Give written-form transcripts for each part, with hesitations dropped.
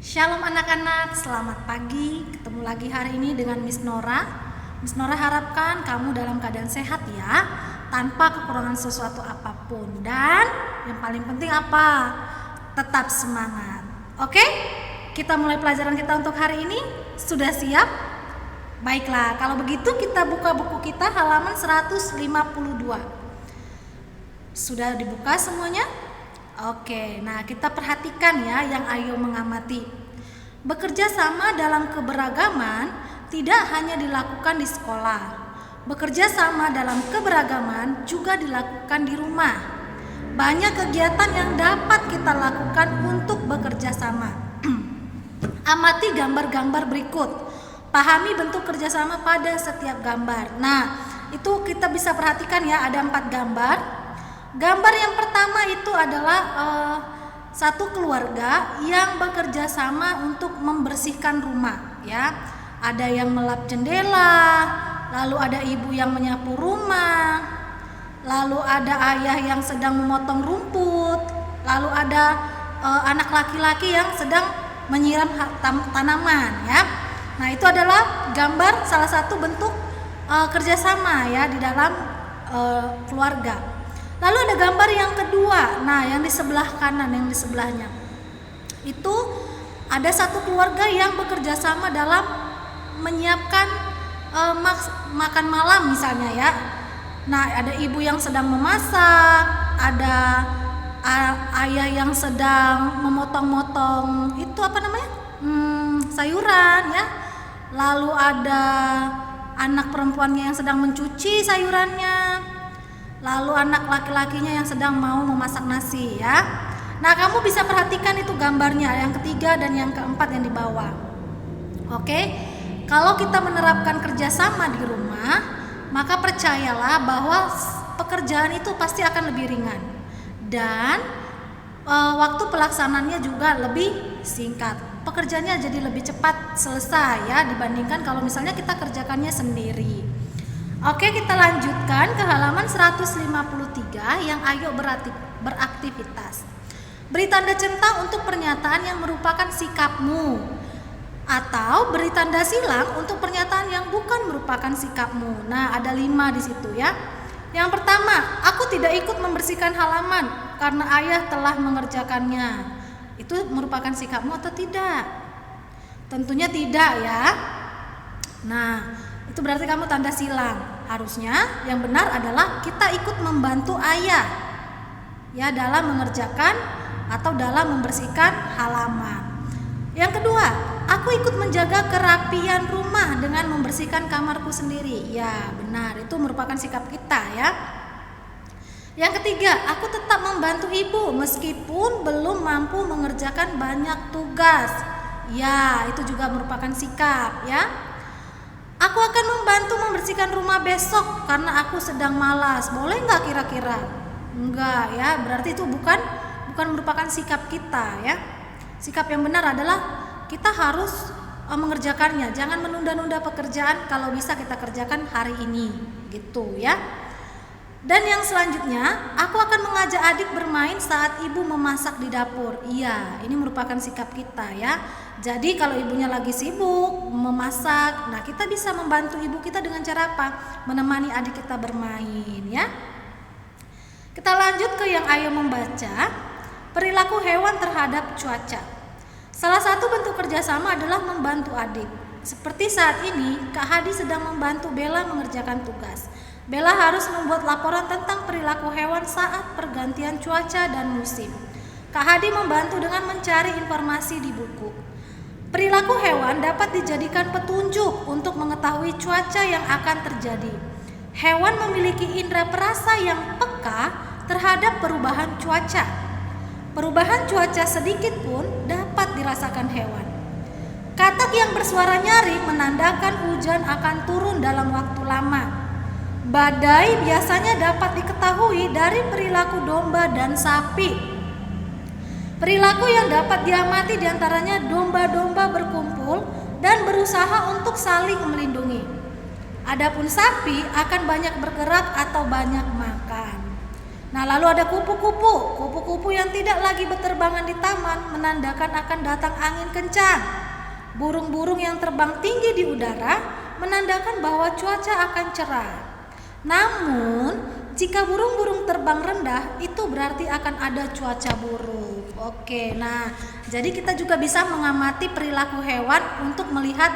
Shalom anak-anak, selamat pagi. Ketemu lagi hari ini dengan Miss Nora. Miss Nora harapkan kamu dalam keadaan sehat ya, tanpa kekurangan sesuatu apapun. Dan yang paling penting apa? Tetap semangat. Oke? Kita mulai pelajaran kita untuk hari ini. Sudah siap? Baiklah, kalau begitu kita buka buku kita halaman 152. Sudah dibuka semuanya? Oke, nah kita perhatikan ya yang Ayo mengamati. Bekerja sama dalam keberagaman tidak hanya dilakukan di sekolah. Bekerja sama dalam keberagaman juga dilakukan di rumah. Banyak kegiatan yang dapat kita lakukan untuk bekerja sama. Amati gambar-gambar berikut. Pahami bentuk kerjasama pada setiap gambar. Nah, itu kita bisa perhatikan ya, ada 4 gambar. Gambar yang pertama itu adalah satu keluarga yang bekerja sama untuk membersihkan rumah ya. Ada yang melap jendela, lalu ada ibu yang menyapu rumah, lalu ada ayah yang sedang memotong rumput, lalu ada anak laki-laki yang sedang menyiram tanaman ya. Nah, itu adalah gambar salah satu bentuk kerjasama ya di dalam keluarga. Lalu ada gambar yang kedua, nah yang di sebelah kanan, yang di sebelahnya itu ada satu keluarga yang bekerja sama dalam menyiapkan makan malam misalnya ya. Nah, ada ibu yang sedang memasak, ada ayah yang sedang memotong-motong itu apa namanya sayuran ya. Lalu ada anak perempuannya yang sedang mencuci sayurannya. Lalu anak laki-lakinya yang sedang mau memasak nasi ya. Nah, kamu bisa perhatikan itu gambarnya yang ketiga dan yang keempat yang di bawah. Oke, kalau kita menerapkan kerjasama di rumah, maka percayalah bahwa pekerjaan itu pasti akan lebih ringan dan waktu pelaksanaannya juga lebih singkat. Pekerjaannya jadi lebih cepat selesai ya dibandingkan kalau misalnya kita kerjakannya sendiri. Oke, kita lanjutkan ke halaman 153 yang Ayo beraktivitas. Beri tanda centang untuk pernyataan yang merupakan sikapmu, atau beri tanda silang untuk pernyataan yang bukan merupakan sikapmu. Nah, ada 5 di situ ya. Yang pertama, aku tidak ikut membersihkan halaman karena ayah telah mengerjakannya. Itu merupakan sikapmu atau tidak? Tentunya tidak ya. Nah, itu berarti kamu tanda silang. Harusnya yang benar adalah kita ikut membantu ayah ya dalam mengerjakan atau dalam membersihkan halaman. Yang kedua, aku ikut menjaga kerapian rumah dengan membersihkan kamarku sendiri. Ya, benar, itu merupakan sikap kita ya. Yang ketiga, aku tetap membantu ibu meskipun belum mampu mengerjakan banyak tugas. Ya, itu juga merupakan sikap ya. Aku akan membantu membersihkan rumah besok karena aku sedang malas. Boleh nggak kira-kira? Enggak ya, berarti itu bukan merupakan sikap kita ya. Sikap yang benar adalah kita harus mengerjakannya. Jangan menunda-nunda pekerjaan, kalau bisa kita kerjakan hari ini gitu ya. Dan yang selanjutnya, aku akan mengajak adik bermain saat ibu memasak di dapur. Iya, ini merupakan sikap kita ya. Jadi kalau ibunya lagi sibuk memasak, nah kita bisa membantu ibu kita dengan cara apa? Menemani adik kita bermain ya. Kita lanjut ke yang Ayo membaca. Perilaku hewan terhadap cuaca. Salah satu bentuk kerjasama adalah membantu adik. Seperti saat ini, Kak Hadi sedang membantu Bella mengerjakan tugas. Bella harus membuat laporan tentang perilaku hewan saat pergantian cuaca dan musim. Kak Hadi membantu dengan mencari informasi di buku. Perilaku hewan dapat dijadikan petunjuk untuk mengetahui cuaca yang akan terjadi. Hewan memiliki indera perasa yang peka terhadap perubahan cuaca. Perubahan cuaca sedikit pun dapat dirasakan hewan. Katak yang bersuara nyaring menandakan hujan akan turun dalam waktu lama. Badai biasanya dapat diketahui dari perilaku domba dan sapi. Perilaku yang dapat diamati diantaranya domba-domba berkumpul dan berusaha untuk saling melindungi. Adapun sapi akan banyak bergerak atau banyak makan. Nah, lalu ada kupu-kupu. Kupu-kupu yang tidak lagi berterbangan di taman menandakan akan datang angin kencang. Burung-burung yang terbang tinggi di udara menandakan bahwa cuaca akan cerah. Namun, jika burung-burung terbang rendah, itu berarti akan ada cuaca buruk. Oke, nah, jadi kita juga bisa mengamati perilaku hewan untuk melihat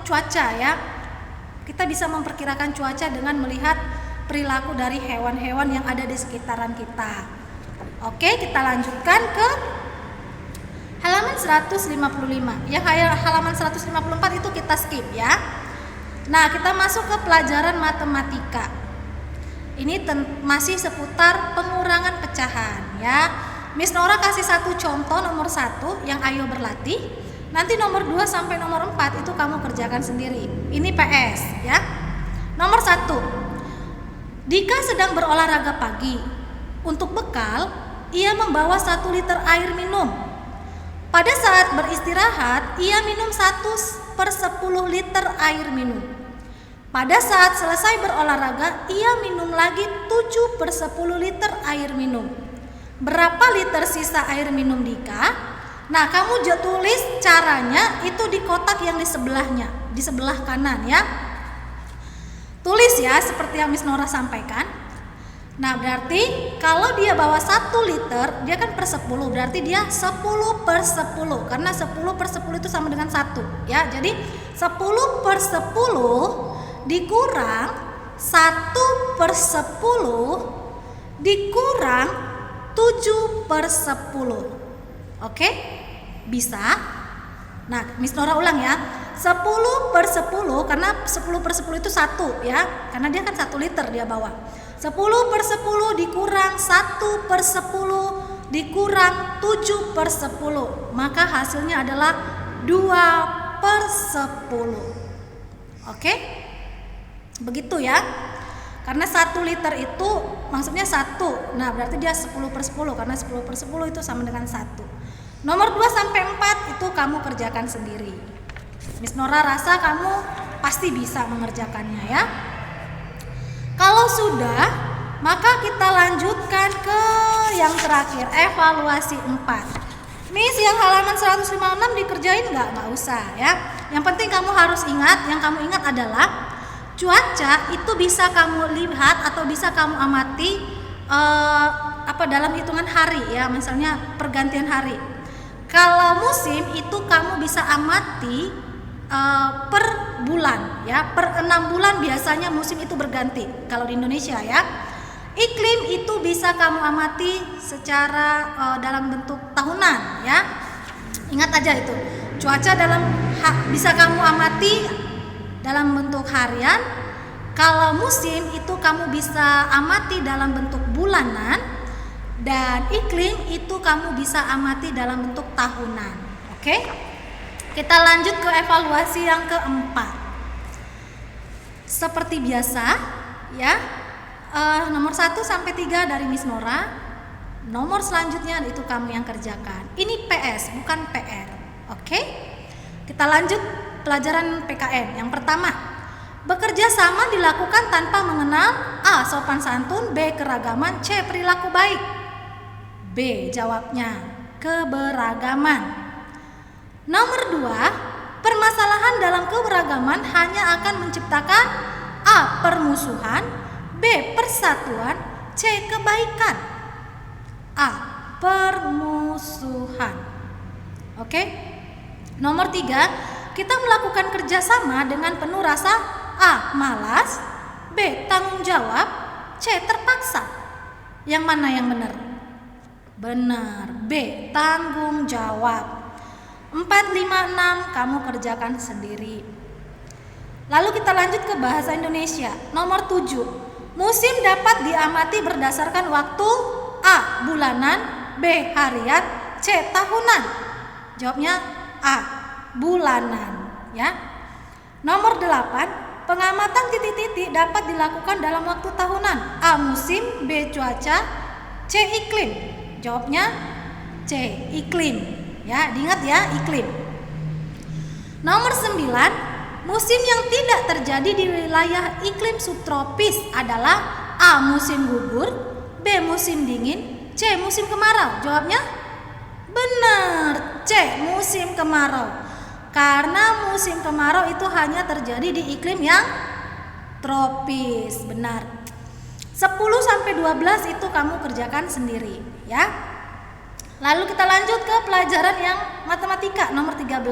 cuaca ya. Kita bisa memperkirakan cuaca dengan melihat perilaku dari hewan-hewan yang ada di sekitaran kita. Oke, kita lanjutkan ke halaman 155. Yang halaman 154 itu kita skip ya. Nah, kita masuk ke pelajaran matematika. Ini masih seputar pengurangan pecahan ya. Miss Nora kasih satu contoh nomor 1 yang ayo berlatih. Nanti nomor 2 sampai nomor 4 itu kamu kerjakan sendiri. Ini PS ya. Nomor 1. Dika sedang berolahraga pagi. Untuk bekal, ia membawa 1 liter air minum. Pada saat beristirahat, ia minum 1/10 liter air minum. Pada saat selesai berolahraga, ia minum lagi 7/10 liter air minum. Berapa liter sisa air minum Dika? Nah, kamu tulis caranya itu di kotak yang di sebelahnya, di sebelah kanan ya. Tulis ya seperti yang Miss Nora sampaikan. Nah, berarti kalau dia bawa 1 liter, dia kan per 10, berarti dia 10/10. Karena 10/10 itu sama dengan 1 ya. Jadi 10/10 dikurang 1/10 dikurang 7/10. Oke? Bisa? Nah, Miss Nora ulang ya. 10/10 karena 10/10 itu 1 ya. Karena dia kan 1 liter dia bawa. 10/10 dikurang 1/10 dikurang 7/10. Maka hasilnya adalah 2/10. Oke? Begitu ya. Karena 1 liter itu maksudnya 1. Nah, berarti dia 10/10 karena 10/10 itu sama dengan 1. Nomor 2 sampai 4 itu kamu kerjakan sendiri. Miss Nora rasa kamu pasti bisa mengerjakannya ya. Kalau sudah, maka kita lanjutkan ke yang terakhir, evaluasi 4. Miss, yang halaman 156 dikerjain nggak? Nggak usah ya. Yang penting kamu harus ingat, yang kamu ingat adalah cuaca itu bisa kamu lihat atau bisa kamu amati dalam hitungan hari ya, misalnya pergantian hari. Kalau musim itu kamu bisa amati per bulan ya, per 6 bulan biasanya musim itu berganti kalau di Indonesia ya. Iklim itu bisa kamu amati secara dalam bentuk tahunan ya. Ingat aja itu. Cuaca bisa kamu amati dalam bentuk harian. Kalau musim itu kamu bisa amati dalam bentuk bulanan. Dan iklim itu kamu bisa amati dalam bentuk tahunan. Oke? Kita lanjut ke evaluasi yang keempat. Seperti biasa ya, nomor 1 sampai 3 dari Miss Nora. Nomor selanjutnya itu kamu yang kerjakan. Ini PS bukan PR. Oke? Kita lanjut pelajaran PKN. Yang pertama, bekerja sama dilakukan tanpa mengenal A. sopan santun, B. keragaman, C. perilaku baik. B. jawabnya keberagaman. Nomor 2, permasalahan dalam keberagaman hanya akan menciptakan A. permusuhan, B. persatuan, C. kebaikan. A. permusuhan. Oke? Nomor 3, kita melakukan kerjasama dengan penuh rasa A. malas, B. tanggung jawab, C. terpaksa. Yang mana yang benar? Benar, B. tanggung jawab. 4, 5, 6 kamu kerjakan sendiri. Lalu kita lanjut ke bahasa Indonesia. Nomor 7, musim dapat diamati berdasarkan waktu A. bulanan, B. harian, C. tahunan. Jawabnya A. bulanan ya. Nomor 8, pengamatan titik-titik dapat dilakukan dalam waktu tahunan. A. musim, B. cuaca, C. iklim. Jawabnya C. iklim ya, diingat ya, iklim. Nomor 9, Musim yang tidak terjadi di wilayah iklim subtropis adalah A. Musim gugur, B. Musim dingin, C. Musim kemarau. Jawabnya benar, C. Musim kemarau. Karena musim kemarau itu hanya terjadi di iklim yang tropis. Benar. 10-12 itu kamu kerjakan sendiri ya. Lalu kita lanjut ke pelajaran yang matematika nomor 13.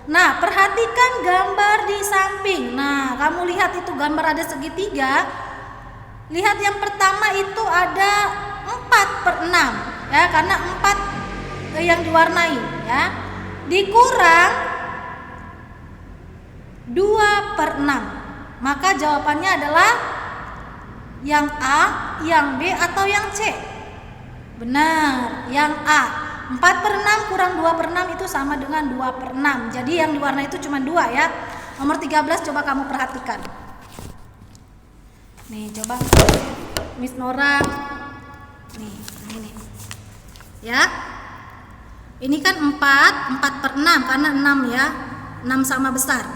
Nah, perhatikan gambar di samping. Nah, kamu lihat itu gambar ada segitiga. Lihat yang pertama itu ada 4/6 ya, karena 4 yang diwarnai ya. Dikurang 2/6. Maka jawabannya adalah yang A, yang B, atau yang C? Benar, yang A. 4/6 kurang 2/6 itu sama dengan 2/6. Jadi yang diwarnai itu cuma 2 ya. Nomor 13 coba kamu perhatikan. Nih, coba Miss Nora. Nih, ini. Ya. Ini kan 4/6 karena 6 ya. 6 sama besar.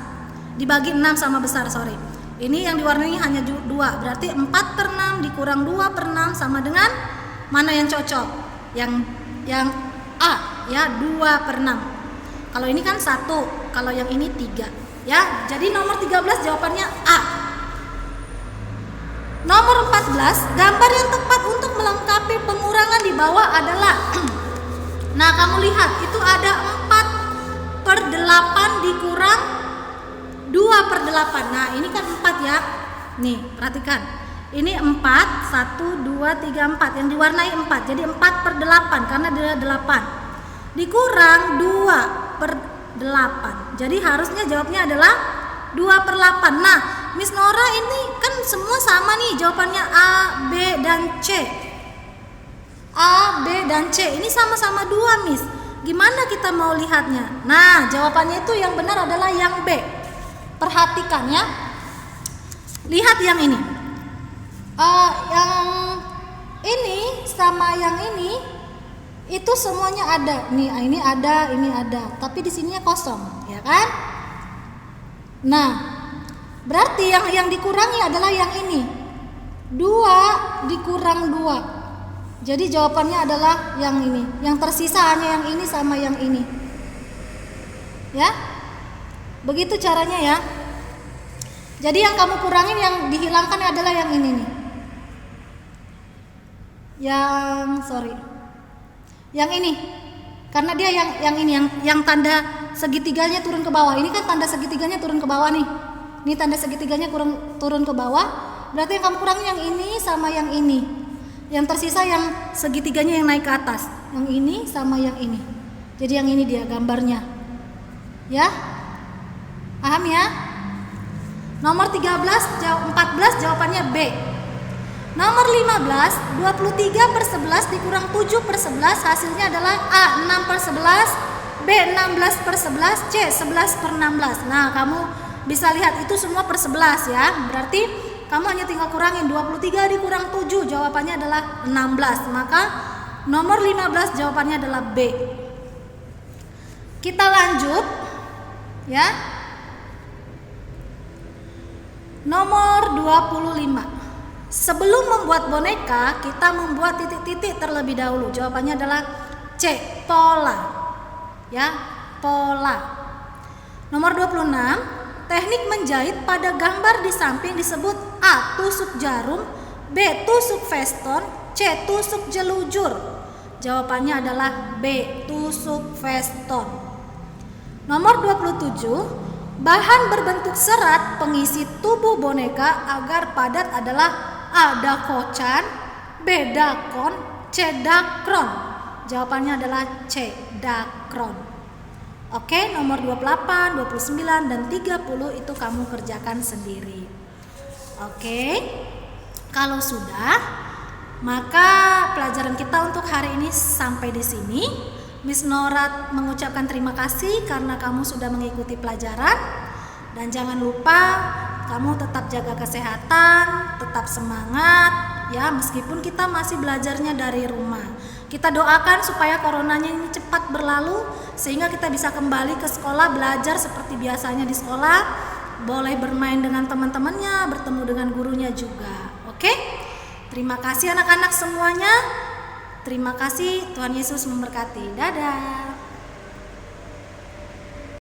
Dibagi 6 sama besar, sorry. Ini yang diwarnai hanya 2. Berarti 4/6 dikurang 2/6 sama dengan mana yang cocok? Yang A ya, 2/6. Kalau ini kan 1, kalau yang ini 3 ya. Jadi nomor 13 jawabannya A. Nomor 14, gambar yang tepat untuk melengkapi pengurangan di bawah adalah nah, kamu lihat itu ada 4/8 dikurang 2/8. Nah, ini kan 4 ya. Nih, perhatikan. Ini 4, 1, 2, 3, 4 yang diwarnai 4. Jadi 4/8 karena dia 8. Dikurang 2/8. Jadi harusnya jawabnya adalah 2/8. Nah, Miss Nora ini kan semua sama nih jawabannya A, B, dan C. A, B, dan C ini sama-sama 2, Miss. Gimana kita mau lihatnya? Nah, jawabannya itu yang benar adalah yang B. Perhatikan ya. Lihat yang ini. Yang ini sama yang ini itu semuanya ada. Nih, ini ada, ini ada. Tapi di sininya kosong, ya kan? Nah, berarti yang dikurangi adalah yang ini. 2 dikurang 2. Jadi jawabannya adalah yang ini. Yang tersisa hanya yang ini sama yang ini. Ya? Begitu caranya ya. Jadi yang kamu kurangin, yang dihilangkan adalah yang ini nih. Yang ini. Karena dia yang ini yang tanda segitiganya turun ke bawah. Ini kan tanda segitiganya turun ke bawah nih. Ini tanda segitiganya turun ke bawah. Berarti yang kamu kurangin yang ini sama yang ini. Yang tersisa yang segitiganya yang naik ke atas. Yang ini sama yang ini. Jadi yang ini dia gambarnya. Ya? Paham ya? Nomor 14 jawabannya B. Nomor 15, 23/11 dikurang 7/11 hasilnya adalah A 6/11, B 16/11, C 11/16. Nah, kamu bisa lihat itu semua per 11 ya. Berarti kamu hanya tinggal kurangin 23 dikurang 7, jawabannya adalah 16. Maka nomor 15 jawabannya adalah B. Kita lanjut ya. Nomor 25. Sebelum membuat boneka, kita membuat titik-titik terlebih dahulu. Jawabannya adalah C, pola. Ya, pola. Nomor 26, teknik menjahit pada gambar di samping disebut A, tusuk jarum, B, tusuk veston, C, tusuk jelujur. Jawabannya adalah B, tusuk veston. Nomor 27, bahan berbentuk serat pengisi tubuh boneka agar padat adalah A, dakocan, B, dakon, C, dakron. Jawabannya adalah C, dakron. Oke, nomor 28, 29, dan 30 itu kamu kerjakan sendiri. Oke, kalau sudah, maka pelajaran kita untuk hari ini sampai di sini. Miss Nora mengucapkan terima kasih karena kamu sudah mengikuti pelajaran. Dan jangan lupa kamu tetap jaga kesehatan, tetap semangat ya, meskipun kita masih belajarnya dari rumah. Kita doakan supaya coronanya ini cepat berlalu sehingga kita bisa kembali ke sekolah belajar seperti biasanya di sekolah boleh bermain dengan teman-temannya, bertemu dengan gurunya juga. Oke? Terima kasih anak-anak semuanya. Terima kasih, Tuhan Yesus memberkati. Dadah.